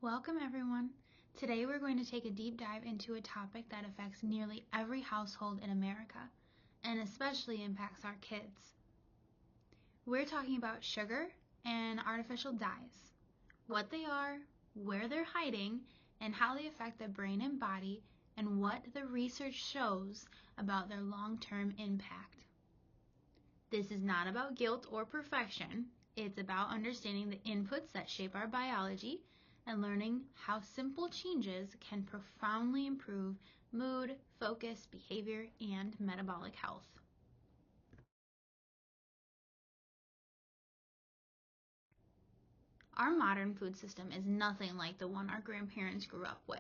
Welcome everyone. Today we're going to take a deep dive into a topic that affects nearly every household in America and especially impacts our kids. We're talking about sugar and artificial dyes, what they are, where they're hiding, and how they affect the brain and body, and what the research shows about their long-term impact. This is not about guilt or perfection. It's about understanding the inputs that shape our biology and learning how simple changes can profoundly improve mood, focus, behavior, and metabolic health. Our modern food system is nothing like the one our grandparents grew up with.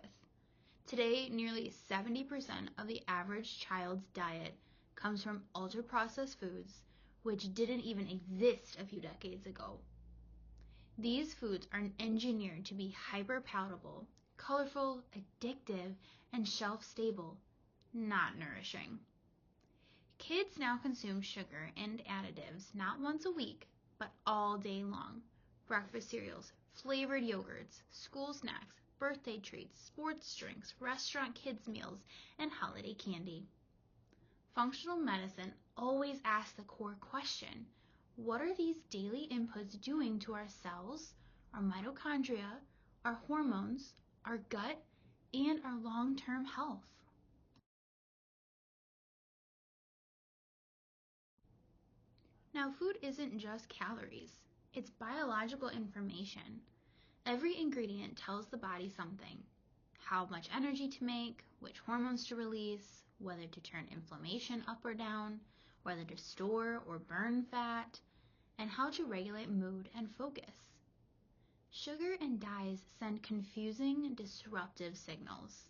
Today, nearly 70% of the average child's diet comes from ultra-processed foods, which didn't even exist a few decades ago. These foods are engineered to be hyper-palatable, colorful, addictive, and shelf-stable, not nourishing. Kids now consume sugar and additives not once a week, but all day long. Breakfast cereals, flavored yogurts, school snacks, birthday treats, sports drinks, restaurant kids meals, and holiday candy. Functional medicine always asks the core question: what are these daily inputs doing to our cells, our mitochondria, our hormones, our gut, and our long-term health? Now, food isn't just calories. It's biological information. Every ingredient tells the body something: how much energy to make, which hormones to release, whether to turn inflammation up or down, whether to store or burn fat, and how to regulate mood and focus. Sugar and dyes send confusing, disruptive signals.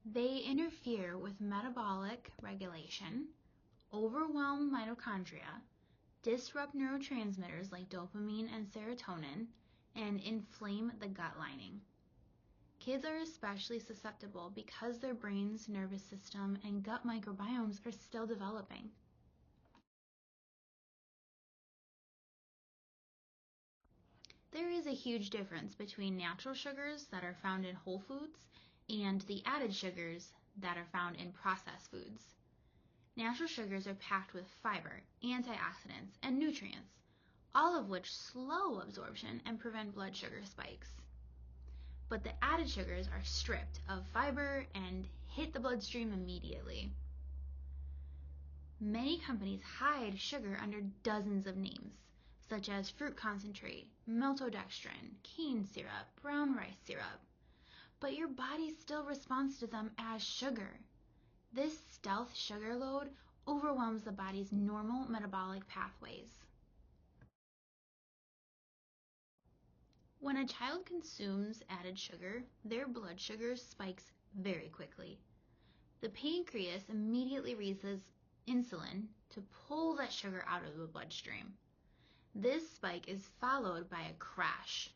They interfere with metabolic regulation, overwhelm mitochondria, disrupt neurotransmitters like dopamine and serotonin, and inflame the gut lining. Kids are especially susceptible because their brains, nervous system, and gut microbiomes are still developing. There is a huge difference between natural sugars that are found in whole foods and the added sugars that are found in processed foods. Natural sugars are packed with fiber, antioxidants, and nutrients, all of which slow absorption and prevent blood sugar spikes. But the added sugars are stripped of fiber and hit the bloodstream immediately. Many companies hide sugar under dozens of names, such as fruit concentrate, maltodextrin, cane syrup, brown rice syrup, but your body still responds to them as sugar. This stealth sugar load overwhelms the body's normal metabolic pathways. When a child consumes added sugar, their blood sugar spikes very quickly. The pancreas immediately releases insulin to pull that sugar out of the bloodstream. This spike is followed by a crash,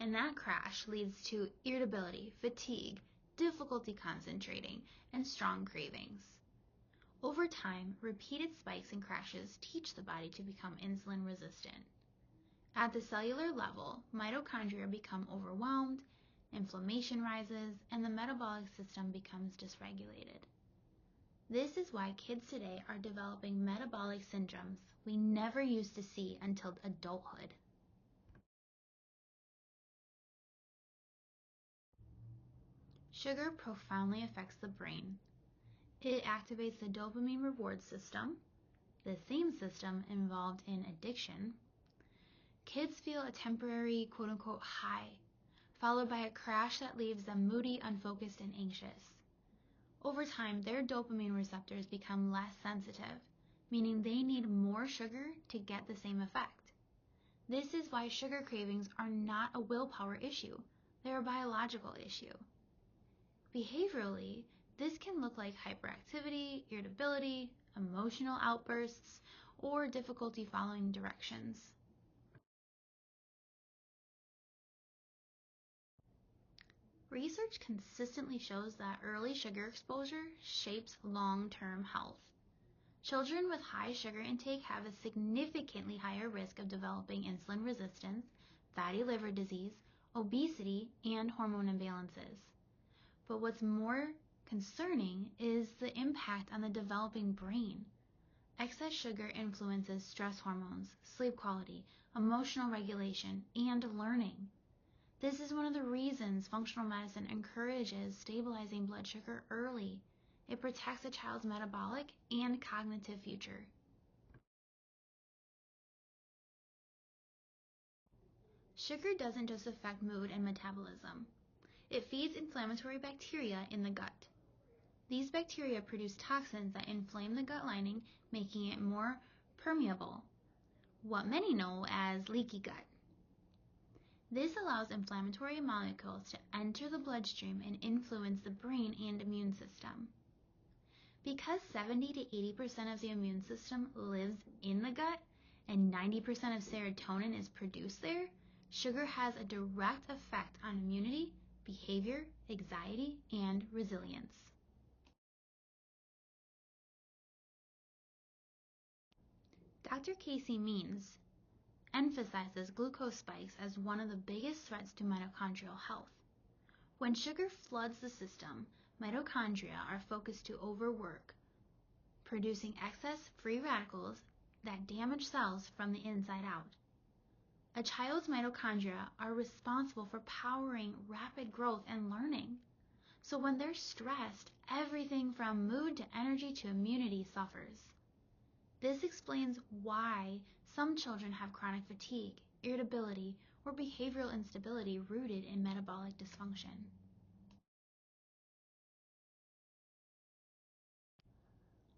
and that crash leads to irritability, fatigue, difficulty concentrating, and strong cravings. Over time, repeated spikes and crashes teach the body to become insulin resistant. At the cellular level, mitochondria become overwhelmed, inflammation rises, and the metabolic system becomes dysregulated. This is why kids today are developing metabolic syndromes we never used to see until adulthood. Sugar profoundly affects the brain. It activates the dopamine reward system, the same system involved in addiction. Kids feel a temporary quote-unquote high, followed by a crash that leaves them moody, unfocused, and anxious. Over time, their dopamine receptors become less sensitive, meaning they need more sugar to get the same effect. This is why sugar cravings are not a willpower issue, they're a biological issue. Behaviorally, this can look like hyperactivity, irritability, emotional outbursts, or difficulty following directions. Research consistently shows that early sugar exposure shapes long-term health. Children with high sugar intake have a significantly higher risk of developing insulin resistance, fatty liver disease, obesity, and hormone imbalances. But what's more concerning is the impact on the developing brain. Excess sugar influences stress hormones, sleep quality, emotional regulation, and learning. This is one of the reasons functional medicine encourages stabilizing blood sugar early. It protects a child's metabolic and cognitive future. Sugar doesn't just affect mood and metabolism. It feeds inflammatory bacteria in the gut. These bacteria produce toxins that inflame the gut lining, making it more permeable, what many know as leaky gut. This allows inflammatory molecules to enter the bloodstream and influence the brain and immune system. Because 70 to 80% of the immune system lives in the gut and 90% of serotonin is produced there, sugar has a direct effect on immunity, behavior, anxiety, and resilience. Dr. Casey Means emphasizes glucose spikes as one of the biggest threats to mitochondrial health. When sugar floods the system, mitochondria are focused to overwork, producing excess free radicals that damage cells from the inside out. A child's mitochondria are responsible for powering rapid growth and learning. So when they're stressed, everything from mood to energy to immunity suffers. This explains why some children have chronic fatigue, irritability, or behavioral instability rooted in metabolic dysfunction.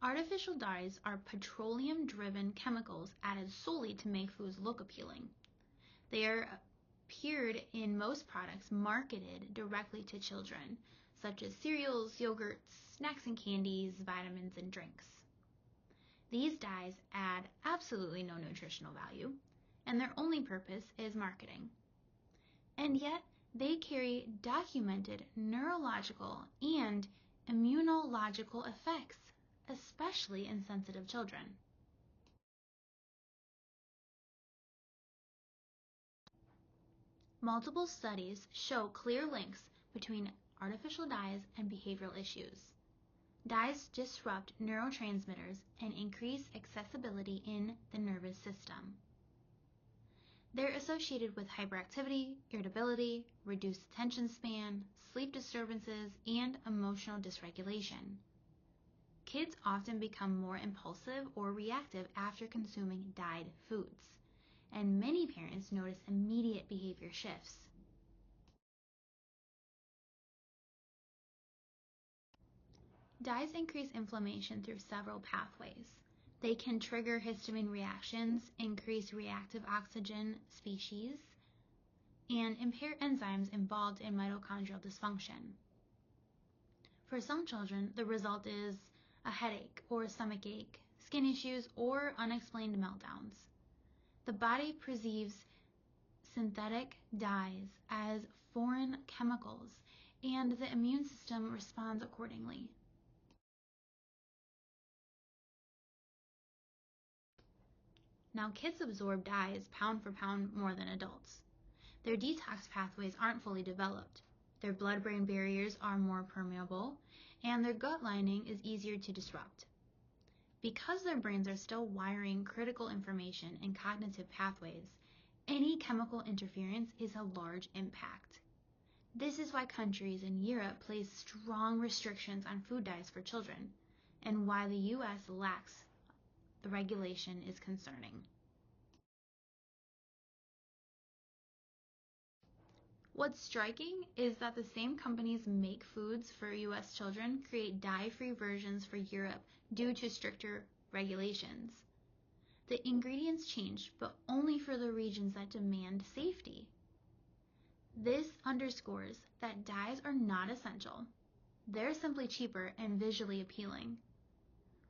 Artificial dyes are petroleum-driven chemicals added solely to make foods look appealing. They are appeared in most products marketed directly to children, such as cereals, yogurts, snacks and candies, vitamins, and drinks. These dyes add absolutely no nutritional value, and their only purpose is marketing. And yet, they carry documented neurological and immunological effects, especially in sensitive children. Multiple studies show clear links between artificial dyes and behavioral issues. Dyes disrupt neurotransmitters and increase accessibility in the nervous system. They're associated with hyperactivity, irritability, reduced attention span, sleep disturbances, and emotional dysregulation. Kids often become more impulsive or reactive after consuming dyed foods, and many parents notice immediate behavior shifts. Dyes increase inflammation through several pathways. They can trigger histamine reactions, increase reactive oxygen species, and impair enzymes involved in mitochondrial dysfunction. For some children, the result is a headache or a stomach ache, skin issues, or unexplained meltdowns. The body perceives synthetic dyes as foreign chemicals, and the immune system responds accordingly. Now, kids absorb dyes pound for pound more than adults. Their detox pathways aren't fully developed. Their blood-brain barriers are more permeable, and their gut lining is easier to disrupt. Because their brains are still wiring critical information and cognitive pathways, any chemical interference is a large impact. This is why countries in Europe place strong restrictions on food dyes for children, and why the US lacks the regulation is concerning. What's striking is that the same companies make foods for US children create dye-free versions for Europe due to stricter regulations. The ingredients change, but only for the regions that demand safety. This underscores that dyes are not essential. They're simply cheaper and visually appealing.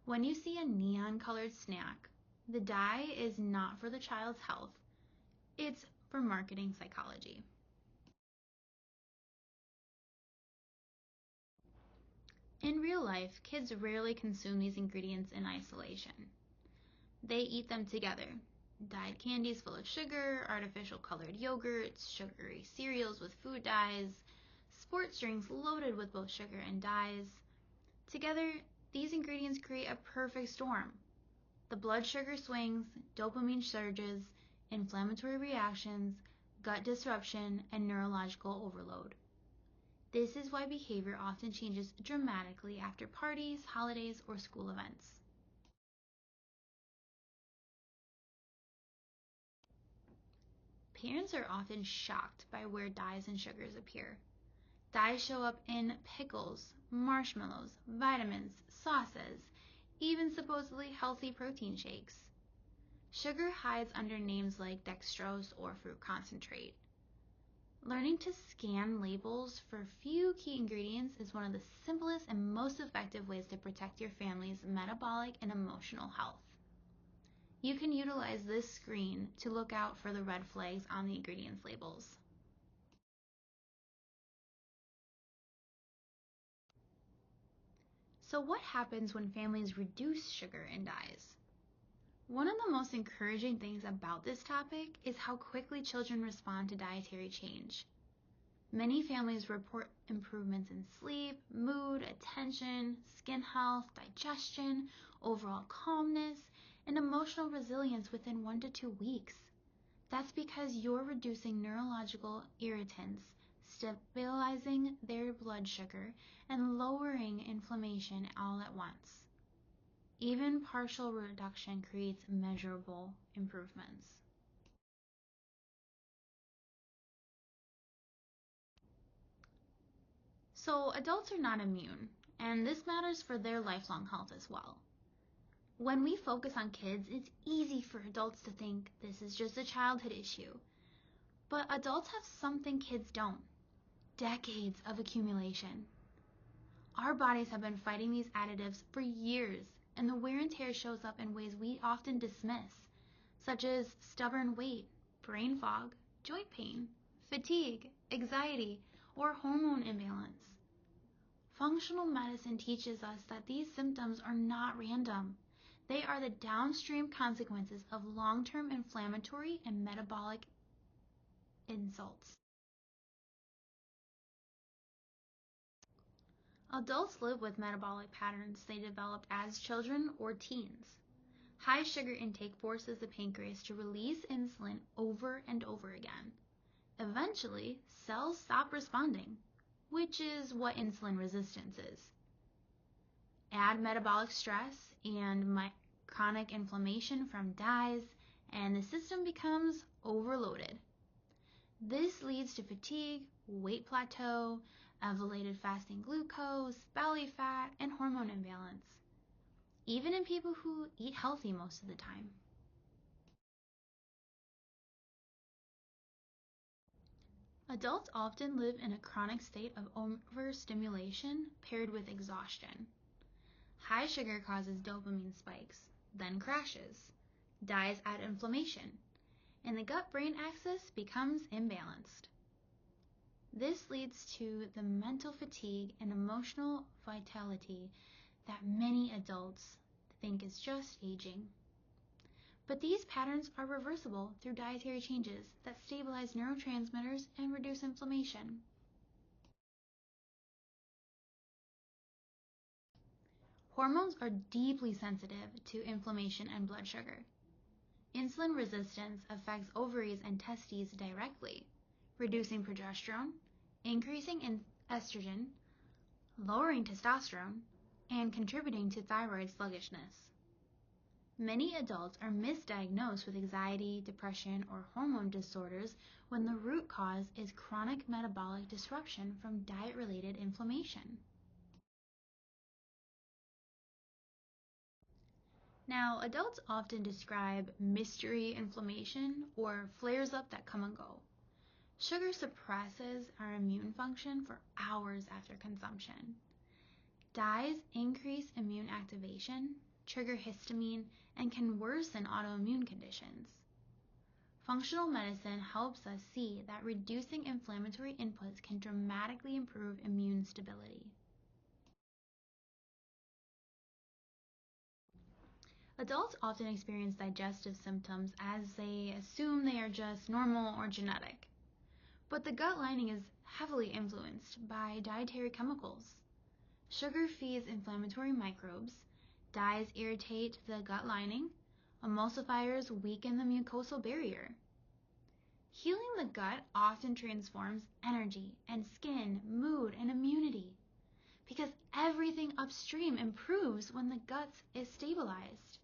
When you see a neon-colored snack, the dye is not for the child's health. It's for marketing psychology. In real life, kids rarely consume these ingredients in isolation. They eat them together. Dyed candies full of sugar, artificial colored yogurts, sugary cereals with food dyes, sports drinks loaded with both sugar and dyes. Together, these ingredients create a perfect storm. The blood sugar swings, dopamine surges, inflammatory reactions, gut disruption, and neurological overload. This is why behavior often changes dramatically after parties, holidays, or school events. Parents are often shocked by where dyes and sugars appear. Dyes show up in pickles, marshmallows, vitamins, sauces, even supposedly healthy protein shakes. Sugar hides under names like dextrose or fruit concentrate. Learning to scan labels for a few key ingredients is one of the simplest and most effective ways to protect your family's metabolic and emotional health. You can utilize this screen to look out for the red flags on the ingredients labels. So what happens when families reduce sugar and dyes? One of the most encouraging things about this topic is how quickly children respond to dietary change. Many families report improvements in sleep, mood, attention, skin health, digestion, overall calmness, and emotional resilience within 1 to 2 weeks. That's because you're reducing neurological irritants, stabilizing their blood sugar, and lowering inflammation all at once. Even partial reduction creates measurable improvements. So adults are not immune, and this matters for their lifelong health as well. When we focus on kids, it's easy for adults to think this is just a childhood issue. But adults have something kids don't: decades of accumulation. Our bodies have been fighting these additives for years, and the wear and tear shows up in ways we often dismiss, such as stubborn weight, brain fog, joint pain, fatigue, anxiety, or hormone imbalance. Functional medicine teaches us that these symptoms are not random. They are the downstream consequences of long-term inflammatory and metabolic insults. Adults live with metabolic patterns they developed as children or teens. High sugar intake forces the pancreas to release insulin over and over again. Eventually, cells stop responding, which is what insulin resistance is. Add metabolic stress and chronic inflammation from dyes, and the system becomes overloaded. This leads to fatigue, weight plateau, elevated fasting glucose, belly fat, and hormone imbalance, even in people who eat healthy most of the time. Adults often live in a chronic state of overstimulation paired with exhaustion. High sugar causes dopamine spikes, then crashes. Dyes add inflammation, and the gut-brain axis becomes imbalanced. This leads to the mental fatigue and emotional vitality that many adults think is just aging. But these patterns are reversible through dietary changes that stabilize neurotransmitters and reduce inflammation. Hormones are deeply sensitive to inflammation and blood sugar. Insulin resistance affects ovaries and testes directly, reducing progesterone, increasing estrogen, lowering testosterone, and contributing to thyroid sluggishness. Many adults are misdiagnosed with anxiety, depression, or hormone disorders when the root cause is chronic metabolic disruption from diet-related inflammation. Now, adults often describe mystery inflammation or flares up that come and go. Sugar suppresses our immune function for hours after consumption. Dyes increase immune activation, trigger histamine, and can worsen autoimmune conditions. Functional medicine helps us see that reducing inflammatory inputs can dramatically improve immune stability. Adults often experience digestive symptoms as they assume they are just normal or genetic. But the gut lining is heavily influenced by dietary chemicals. Sugar feeds inflammatory microbes, dyes irritate the gut lining, emulsifiers weaken the mucosal barrier. Healing the gut often transforms energy and skin, mood, and immunity because everything upstream improves when the gut is stabilized.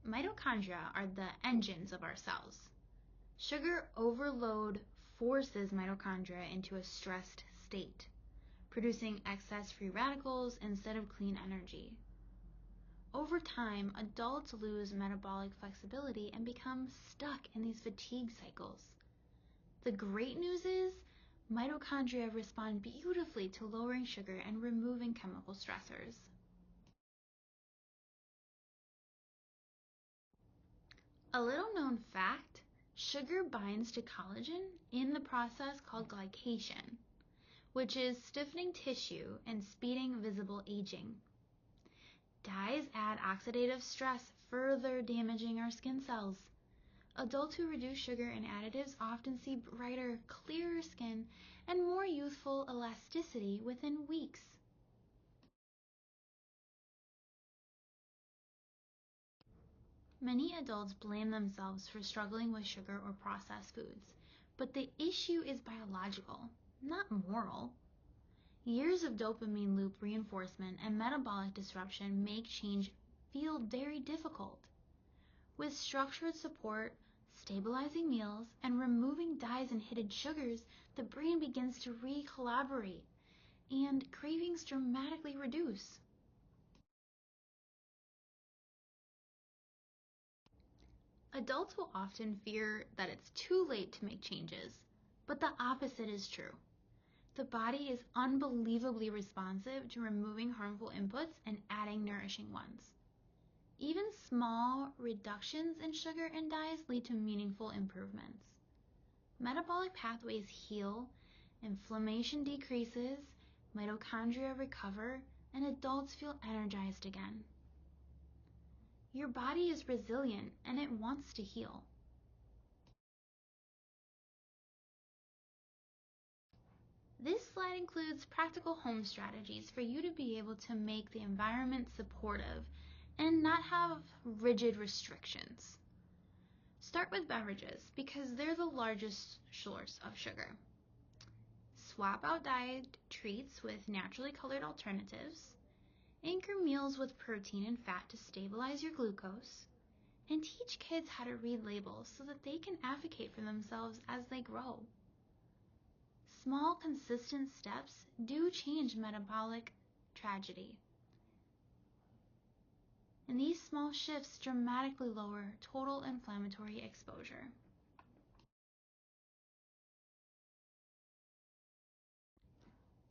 Mitochondria are the engines of our cells. Sugar overload forces mitochondria into a stressed state, producing excess free radicals instead of clean energy. Over time, adults lose metabolic flexibility and become stuck in these fatigue cycles. The great news is, mitochondria respond beautifully to lowering sugar and removing chemical stressors. A little known fact, sugar binds to collagen in the process called glycation, which is stiffening tissue and speeding visible aging. Dyes add oxidative stress, further damaging our skin cells. Adults who reduce sugar and additives often see brighter, clearer skin and more youthful elasticity within weeks. Many adults blame themselves for struggling with sugar or processed foods, but the issue is biological, not moral. Years of dopamine loop reinforcement and metabolic disruption make change feel very difficult. With structured support, stabilizing meals, and removing dyes and hidden sugars, the brain begins to re-collaborate and cravings dramatically reduce. Adults will often fear that it's too late to make changes, but the opposite is true. The body is unbelievably responsive to removing harmful inputs and adding nourishing ones. Even small reductions in sugar and dyes lead to meaningful improvements. Metabolic pathways heal, inflammation decreases, mitochondria recover, and adults feel energized again. Your body is resilient and it wants to heal. This slide includes practical home strategies for you to be able to make the environment supportive and not have rigid restrictions. Start with beverages because they're the largest source of sugar. Swap out dyed treats with naturally colored alternatives. Anchor meals with protein and fat to stabilize your glucose. And teach kids how to read labels so that they can advocate for themselves as they grow. Small, consistent steps do change metabolic tragedy. And these small shifts dramatically lower total inflammatory exposure.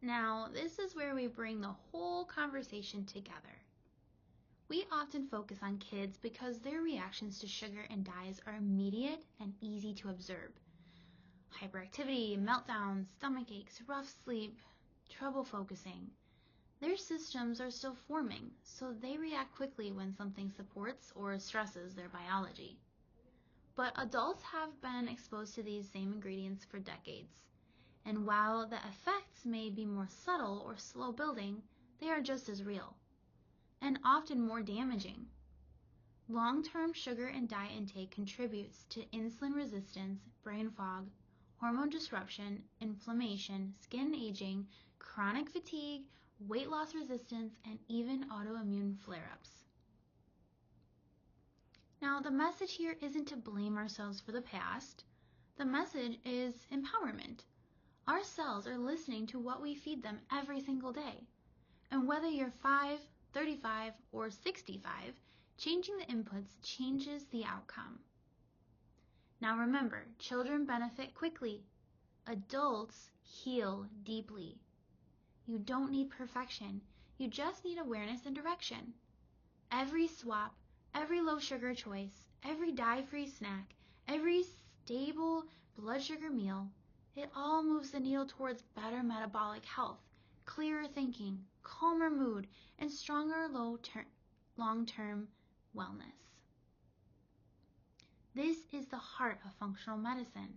Now, this is where we bring the whole conversation together. We often focus on kids because their reactions to sugar and dyes are immediate and easy to observe. Hyperactivity, meltdowns, stomach aches, rough sleep, trouble focusing. Their systems are still forming, so they react quickly when something supports or stresses their biology. But adults have been exposed to these same ingredients for decades. And while the effects may be more subtle or slow building, they are just as real, and often more damaging. Long-term sugar and dye intake contributes to insulin resistance, brain fog, hormone disruption, inflammation, skin aging, chronic fatigue, weight loss resistance, and even autoimmune flare-ups. Now, the message here isn't to blame ourselves for the past. The message is empowerment. Our cells are listening to what we feed them every single day. And whether you're 5, 35, or 65, changing the inputs changes the outcome. Now remember, children benefit quickly. Adults heal deeply. You don't need perfection. You just need awareness and direction. Every swap, every low sugar choice, every dye-free snack, every stable blood sugar meal, it all moves the needle towards better metabolic health, clearer thinking, calmer mood, and stronger long-term wellness. This is the heart of functional medicine.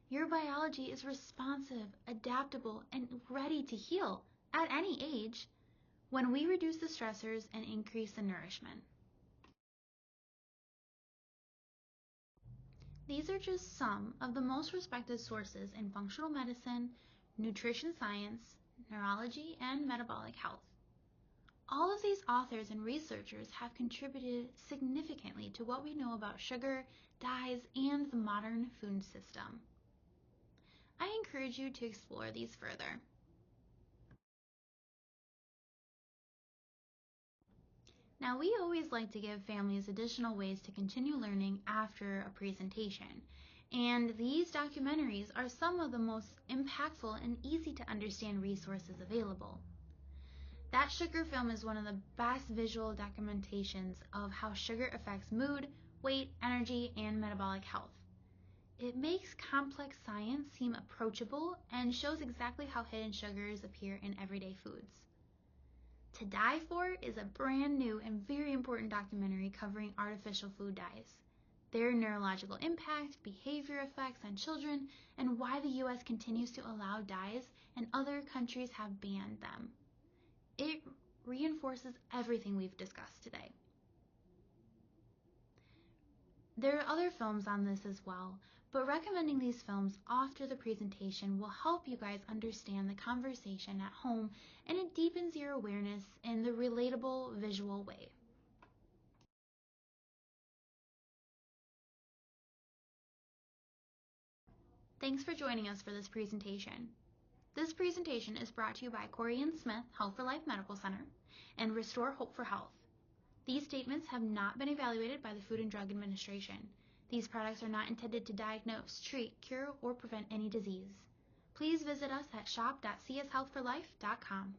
Your biology is responsive, adaptable, and ready to heal at any age when we reduce the stressors and increase the nourishment. These are just some of the most respected sources in functional medicine, nutrition science, neurology, and metabolic health. All of these authors and researchers have contributed significantly to what we know about sugar, dyes, and the modern food system. I encourage you to explore these further. Now, we always like to give families additional ways to continue learning after a presentation, and these documentaries are some of the most impactful and easy to understand resources available. That sugar film is one of the best visual documentations of how sugar affects mood, weight, energy, and metabolic health. It makes complex science seem approachable and shows exactly how hidden sugars appear in everyday foods. To Die For is a brand new and very important documentary covering artificial food dyes, their neurological impact, behavior effects on children, and why the US continues to allow dyes and other countries have banned them. It reinforces everything we've discussed today. There are other films on this as well, but recommending these films after the presentation will help you guys understand the conversation at home, and it deepens your awareness in the relatable visual way. Thanks for joining us for this presentation. This presentation is brought to you by Corey and Smith Health for Life Medical Center and Restore Hope for Health. These statements have not been evaluated by the Food and Drug Administration. These products are not intended to diagnose, treat, cure, or prevent any disease. Please visit us at shop.cshealthforlife.com.